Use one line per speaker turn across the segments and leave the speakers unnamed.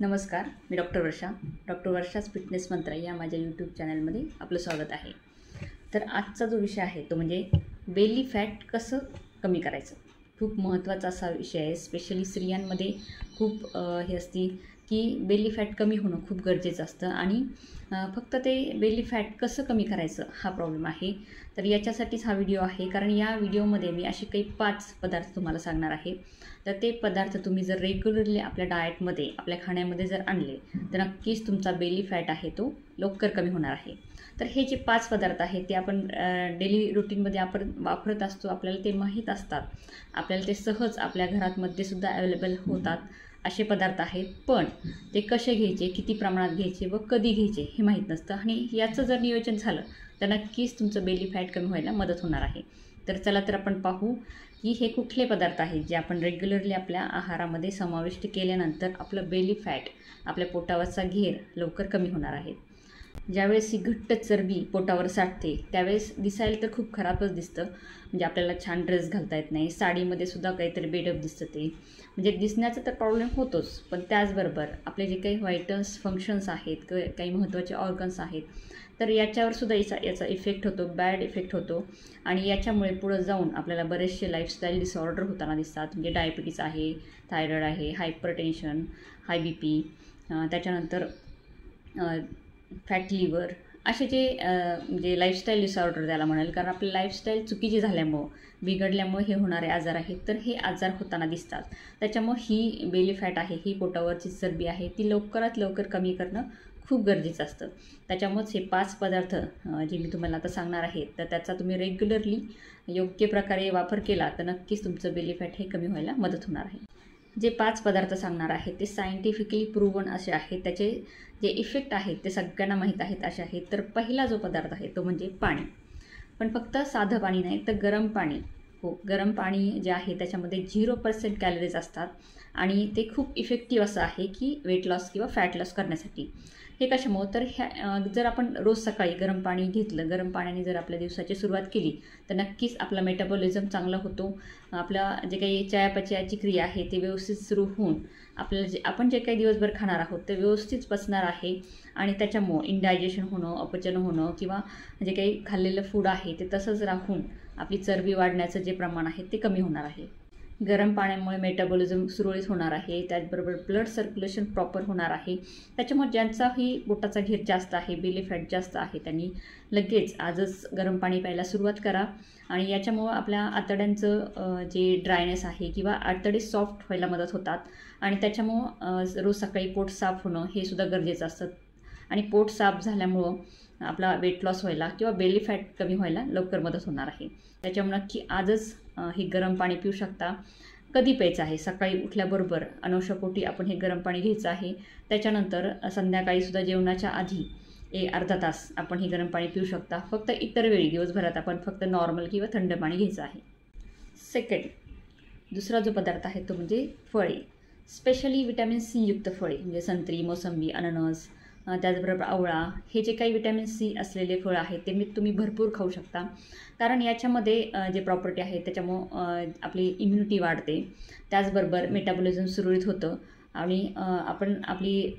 नमस्कार, मी डॉक्टर वर्षाच फिटनेस मंत्र या माझ्या यूट्यूब चॅनलमध्ये आपलं स्वागत आहे। तर आजचा जो विषय आहे तो म्हणजे बेली फॅट कसं कमी करायचं। खूप महत्त्वाचा असा विषय आहे। स्पेशली स्त्रियांमध्ये खूप हे असते की बेली फॅट कमी होणं खूप गरजेचं असतं आणि फक्त ते बेली फॅट कसं कमी करायचं हा प्रॉब्लेम आहे। तर याच्यासाठीच हा व्हिडिओ आहे, कारण या व्हिडिओमध्ये मी असे काही 5 पदार्थ तुम्हाला सांगणार आहे। तर ते पदार्थ तुम्ही जर रेग्युलरली आपल्या डाएटमध्ये आपल्या खाण्यामध्ये जर आणले तर नक्कीच तुमचा बेली फॅट आहे तो लवकर कमी होणार आहे। तर हे जे 5 पदार्थ आहेत ते आपण डेली रुटीनमध्ये आपण वापरत असतो, आपल्याला ते माहीत असतात, आपल्याला ते सहज आपल्या घरामध्ये सुद्धा अवेलेबल होतात असे पदार्थ आहेत। पण ते कसे घ्यायचे, किती प्रमाणात घ्यायचे व कधी घ्यायचे हे माहीत नसतं आणि याचं जर नियोजन झालं तर नक्कीच तुमचं बेली फॅट कमी व्हायला मदत होणार आहे। तर चला तर आपण पाहू की हे कुठले पदार्थ आहेत जे आपण रेग्युलरली आपल्या आहारामध्ये समाविष्ट केल्यानंतर आपलं बेली फॅट, आपल्या पोटावरचा घेर लवकर कमी होणार आहे। ज्यावेळेस ही घट्ट चरबी पोटावर साठते त्यावेळेस दिसायला तर खूप खराबच दिसतं, म्हणजे आपल्याला छान ड्रेस घालता येत नाही, साडीमध्ये सुद्धा काहीतरी बेडप दिसतं, ते म्हणजे दिसण्याचा तर प्रॉब्लेम होतोच, पण त्याचबरोबर आपले जे काही व्हायटल्स फंक्शन्स आहेत, काही महत्त्वाचे ऑर्गन्स आहेत, तर याच्यावर सुद्धा याचा इफेक्ट होतो, बॅड इफेक्ट होतो आणि याच्यामुळे पुढं जाऊन आपल्याला बरेचसे लाईफस्टाईल डिसऑर्डर होताना दिसतात। म्हणजे डायबिटीज आहे, थायरॉईड आहे, हायपरटेन्शन, हाय बी पी, त्याच्यानंतर फॅट लिव्हर, असे जे म्हणजे लाईफस्टाईल डिसऑर्डर त्याला म्हणाल, कारण आपली लाईफस्टाईल चुकीची झाल्यामुळं, बिघडल्यामुळे हे होणारे आजार आहेत, तर हे आजार होताना दिसतात। त्याच्यामुळे ही बेली फॅट आहे, ही पोटावरची चरबी आहे, ती लवकरात लवकर कमी करणं खूप गरजेचं असतं। त्याच्यामुळेच हे 5 पदार्थ जे मी तुम्हाला आता सांगणार आहे, तर त्याचा तुम्ही रेग्युलरली योग्य प्रकारे वापर केला तर नक्कीच तुमचं बेली फॅट हे कमी व्हायला मदत होणार आहे। जे 5 पदार्थ सांगणार आहेत ते सायंटिफिकली प्रूव्हन असे आहेत, त्याचे जे इफेक्ट आहेत ते सगळ्यांना माहीत आहेत असे आहेत। तर पहिला जो पदार्थ आहे तो म्हणजे पाणी, पण फक्त साधं पाणी नाही तर गरम पाणी। हो, गरम पाणी जे आहे त्याच्यामध्ये 0% कॅलरीज असतात आणि ते खूप इफेक्टिव्ह असं आहे की वेट लॉस किंवा फॅट लॉस करण्यासाठी। हे कशामुळं, तर जर आपण रोज सकाळी गरम पाणी घेतलं, गरम पाण्याने जर आपल्या दिवसाची सुरुवात केली तर नक्कीच आपला मेटाबॉलिझम चांगला होतो, आपला जे काही चयापचयाची क्रिया आहे ते व्यवस्थित सुरू होऊन आपल्याला आपण जे काही दिवसभर खाणार आहोत ते व्यवस्थित पचणार आहे आणि त्याच्यामुळं इनडायजेशन होणं, अपचन होणं किंवा जे काही खाल्लेलं फूड आहे ते तसंच राहून आपली चरबी वाढण्याचं जे प्रमाण आहे ते कमी होणार आहे। गरम पाण्यामुळे मेटाबॉलिझम सुरळीत होणार आहे, त्याचबरोबर ब्लड सर्क्युलेशन प्रॉपर होणार आहे। त्याच्यामुळे ज्यांचाही पोटाचा घेर जास्त आहे, बेली फॅट जास्त आहे, त्यांनी लगेच आजच गरम पाणी प्यायला सुरुवात करा आणि याच्यामुळं आपल्या आतड्यांचं जे ड्रायनेस आहे किंवा आतडे सॉफ्ट व्हायला मदत होतात आणि त्याच्यामुळं रोज सकाळी पोट साफ होणं हे सुद्धा गरजेचं असतं आणि पोट साफ झाल्यामुळं आपला वेट लॉस व्हायला किंवा बेली फॅट कमी व्हायला लवकर मदत होणार आहे। त्याच्यामुळे नक्की आजच हे गरम पाणी पिऊ शकता। कधी प्यायचं आहे, सकाळी उठल्याबरोबर अनवश्यकपोटी आपण हे गरम पाणी घ्यायचं आहे। त्याच्यानंतर संध्याकाळीसुद्धा जेवणाच्या आधी अर्धा तास आपण हे गरम पाणी पिऊ शकता। फक्त इतर वेळी दिवसभरात आपण फक्त नॉर्मल किंवा थंड पाणी घ्यायचं आहे। दुसरा जो पदार्थ आहे तो म्हणजे फळे, स्पेशली विटॅमिन सी युक्त फळे, म्हणजे संत्री, मोसंबी, अननस, त्याचबरोबर आवळा, हे जे काही विटॅमिन सी असलेले फळं आहेत ते तुम्ही भरपूर खाऊ शकता, कारण याच्यामध्ये जे प्रॉपर्टी आहे त्याच्यामुळं आपली इम्युनिटी वाढते, त्याचबरोबर मेटाबॉलिझम सुरळीत होतं आणि आपण आपली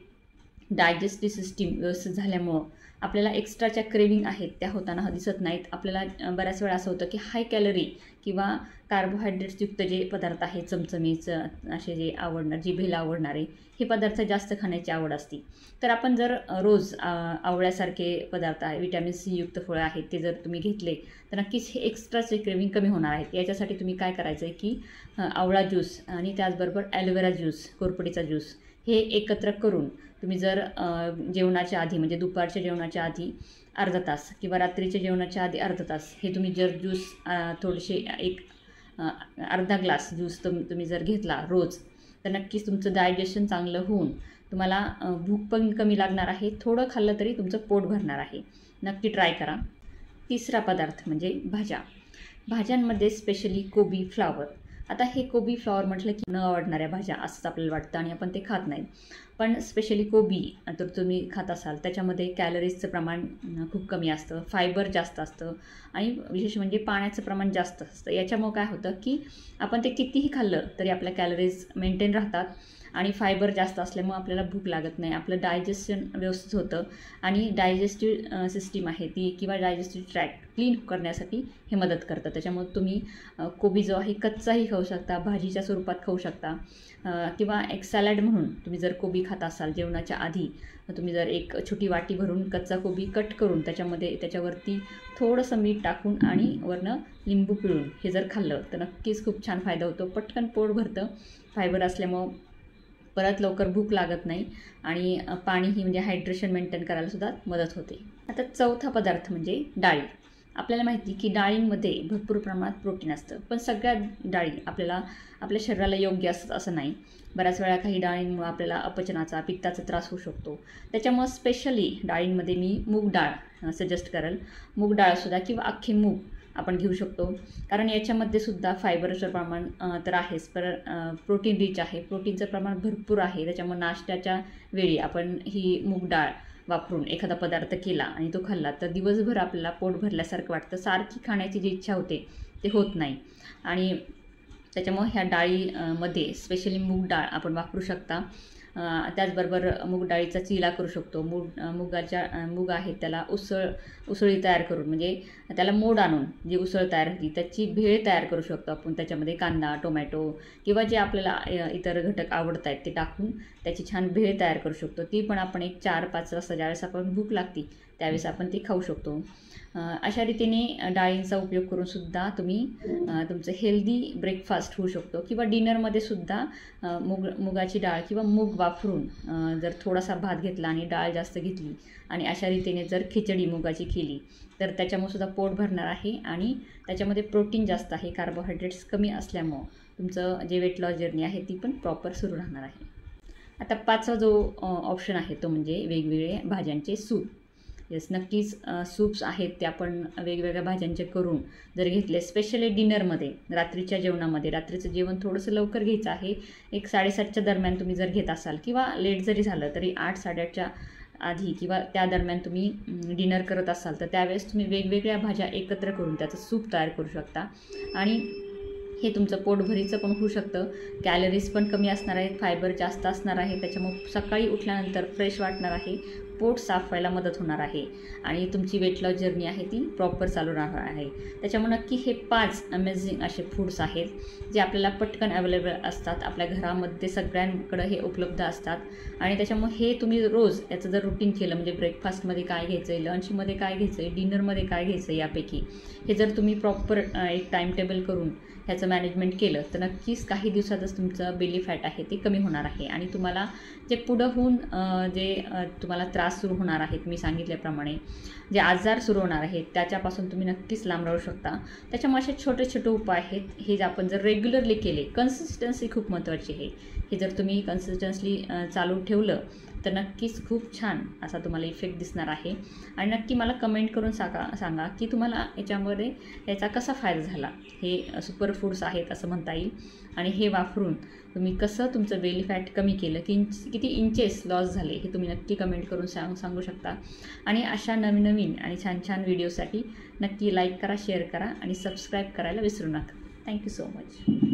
डायजेस्टिव्ह सिस्टीम व्यवस्थित झाल्यामुळं आपल्याला एक्स्ट्राच्या क्रेविंग आहेत त्या होताना दिसत नाहीत। आपल्याला बऱ्याच वेळा असं होतं की हाय कॅलरी किंवा कार्बोहायड्रेट्सयुक्त जे पदार्थ आहेत, चमचमीचं असे जे आवडणार, जिभेला आवडणारे हे पदार्थ जास्त खाण्याची आवड असते। तर आपण जर रोज आवळ्यासारखे पदार्थ आहे, विटॅमिन सी युक्त फळं आहेत, ते जर तुम्ही घेतले तर नक्कीच हे एक्स्ट्राचे क्रेविंग कमी होणार आहेत। याच्यासाठी तुम्ही काय करायचं आहे की आवळा ज्यूस आणि त्याचबरोबर ॲलोवेरा ज्यूस, कोरफडीचा ज्यूस हे एकत्र करून तुम्ही जर जेवणाच्या आधी, म्हणजे दुपारच्या जेवणाच्या आधी अर्धा तास किंवा रात्रीच्या जेवणाच्या आधी अर्धा तास हे तुम्ही जर ज्यूस थोडेसे अर्धा ग्लास ज्यूस तुम्ही जर घेतला रोज तर नक्कीच तुमचं डायजेशन चांगलं होऊन तुम्हाला भूक पण कमी लागणार आहे, थोडं खाल्लं तरी तुमचं पोट भरणार आहे। नक्की ट्राय करा। तिसरा पदार्थ म्हणजे भाज्या। भाज्यांमध्ये स्पेशली कोबी, फ्लावर। आता हे कोबी फ्लॉवर म्हटलं की न आवडणाऱ्या भाज्या असंच आपल्याला वाटतं आणि आपण ते खात नाही, पण स्पेशली कोबी तर तुम्ही खात असाल त्याच्यामध्ये कॅलरीजचं प्रमाण खूप कमी असतं, फायबर जास्त असतं आणि विशेष म्हणजे पाण्याचं प्रमाण जास्त असतं। याच्यामुळं काय होतं की आपण ते कितीही खाल्लं तरी आपल्या कॅलरीज मेंटेन राहतात आणि फायबर जास्त असल्यामुळे आपल्याला भूक लागत नाही, आपलं डायजेशन व्यवस्थित होतं आणि डायजेस्टिव्ह सिस्टीम आहे ती किंवा डायजेस्टिव्ह ट्रॅक्ट क्लीन करण्यासाठी हे मदत करतं. त्याच्यामुळे तुम्ही कोबी जो आहे कच्चाही खाऊ शकता, भाजीच्या स्वरूपात खाऊ शकता किंवा एक सॅलड म्हणून तुम्ही जर कोबी खात असाल जेवणाच्या आधी, तुम्ही जर एक छोटी वाटी भरून कच्चा कोबी कट करून त्याच्यावरती थोडंसं मीठ टाकून आणि वरनं लिंबू पिळून हे जर खाल्लं तर नक्कीच खूप छान फायदा होतो. पटकन पोट भरतं, फायबर असल्यामुळं परत लवकर भूक लागत नाही आणि पाणीही म्हणजे हायड्रेशन मेंटेन करायला सुद्धा मदत होते. आता चौथा पदार्थ म्हणजे डाळी. आपल्याला माहिती की डाळींमध्ये भरपूर प्रमाणात प्रोटीन असतं, पण सगळ्या डाळी आपल्या शरीराला योग्य असतात असं नाही. बऱ्याच वेळा काही डाळींमुळे आपल्याला अपचनाचा, पित्ताचा त्रास होऊ शकतो. त्याच्यामुळे स्पेशली डाळींमध्ये मी मूग डाळ सजेस्ट करेल. मूग डाळसुद्धा किंवा अख्खे मूग आपण घेऊ शकतो, कारण याच्यामध्ये सुद्धा फायबरचं प्रमाण तर आहेच, पर प्रोटीन रिच आहे, प्रोटीनचं प्रमाण भरपूर आहे. त्याच्यामुळे नाश्त्याच्या वेळी आपण ही मूग डाळ वापरून एखादा पदार्थ केला आणि तो खाल्ला तर दिवसभर आपल्याला पोट भरल्यासारखं वाटतं, सारखी खाण्याची जी इच्छा होते ते होत नाही. आणि त्याच्यामुळे ह्या डाळीमध्ये स्पेशली मूग डाळ आपण वापरू शकता. त्याचबरोबर मूग डाळीचा चिला करू शकतो. मूग आहेत त्याला उसळी तयार करून, म्हणजे त्याला मोड आणून जी उसळ तयार होती त्याची भेळ तयार करू शकतो आपण. त्याच्यामध्ये कांदा, टोमॅटो किंवा जे आपल्याला इतर घटक आवडत आहेत ते टाकून त्याची छान भेळ तयार करू शकतो. ती पण आपण एक 4-5 वाजता ज्यावेळेस आपण भूक लागते त्यावेळेस आपण ती खाऊ शकतो. अशा रीतीने डाळींचा उपयोग करूनसुद्धा तुम्ही तुमचं हेल्दी ब्रेकफास्ट होऊ शकतो. किंवा डिनरमध्ये सुद्धा मुगाची डाळ किंवा मूग वापरून जर थोडासा भात घेतला आणि डाळ जास्त घेतली आणि अशा रीतीने जर खिचडी मुगाची केली तर त्याच्यामुळे सुद्धा पोट भरणार आहे आणि त्याच्यामध्ये प्रोटीन जास्त आहे, कार्बोहायड्रेट्स कमी असल्यामुळं तुमचं जे वेट लॉस जर्नी आहे ती पण प्रॉपर सुरू राहणार आहे. आता 5वा जो ऑप्शन आहे तो म्हणजे वेगवेगळे भाज्यांचे सूप. येस, नक्कीच सूप्स आहेत ते आपण वेगवेगळ्या भाज्यांचे करून जर घेतले, स्पेशली डिनरमध्ये, रात्रीच्या जेवणामध्ये. रात्रीचं जेवण थोडंसं लवकर घ्यायचं आहे, एक 7:30च्या दरम्यान तुम्ही जर घेत असाल किंवा लेट जरी झालं तरी 8-8:30च्या आधी किंवा त्या दरम्यान तुम्ही डिनर करत असाल तर त्यावेळेस तुम्ही वेगवेगळ्या भाज्या एकत्र करून त्याचं सूप तयार करू शकता. आणि हे तुमचं पोटभरीचं पण होऊ शकतं, कॅलरीज पण कमी असणार आहेत, फायबर जास्त असणार आहे. त्याच्यामुळे सकाळी उठल्यानंतर फ्रेश वाटणार आहे, पोट साफ व्हायला मदत होणार आहे आणि तुमची वेट लॉस जर्नी आहे ती प्रॉपर चालू राहणार आहे. त्याच्यामुळे नक्की हे 5 अमेझिंग असे फूड्स आहेत जे आपल्याला पटकन अवेलेबल असतात, आपल्या घरामध्ये सगळ्यांकडं हे उपलब्ध असतात. आणि त्याच्यामुळे हे तुम्ही रोज याचं जर रुटीन केलं, म्हणजे ब्रेकफास्टमध्ये काय घ्यायचं आहे, लंचमध्ये काय घ्यायचं आहे, डिनरमध्ये काय घ्यायचं आहे, यापैकी हे जर तुम्ही प्रॉपर एक टाईम टेबल करून ह्याचं मॅनेजमेंट केलं तर नक्कीच काही दिवसातच तुमचं बेली फॅट आहे ते कमी होणार आहे. आणि तुम्हाला जे पुढं होऊन जे तुम्हाला त्रास सुरू होणार आहेत, मी सांगितल्याप्रमाणे जे आजार सुरू होणार आहेत त्याच्यापासून तुम्ही नक्कीच लांब राहू शकता. त्याच्यामुळे असे छोटे छोटे उपाय आहेत, हे जे आपण जर रेग्युलरली केले, कन्सिस्टन्सी खूप महत्त्वाची आहे. हे जर तुम्ही कन्सिस्टन्सली चालू ठेवलं तर नक्कीच खूप छान असा तुम्हाला इफेक्ट दिसणार आहे. आणि नक्की मला कमेंट करून सांगा की तुम्हाला याचा कसा फायदा झाला. हे सुपर फूड्स आहेत असं म्हणता येईल आणि हे वापरून तुम्ही कसं तुमचं बेली फॅट कमी केलं, किती इंचेस लॉस झाले हे तुम्ही नक्की कमेंट करून सांगू शकता. आणि अशा नवीन आणि छान छान व्हिडिओसाठी नक्की लाईक करा, शेअर करा आणि सबस्क्राईब करायला विसरू नका. Thank you so much.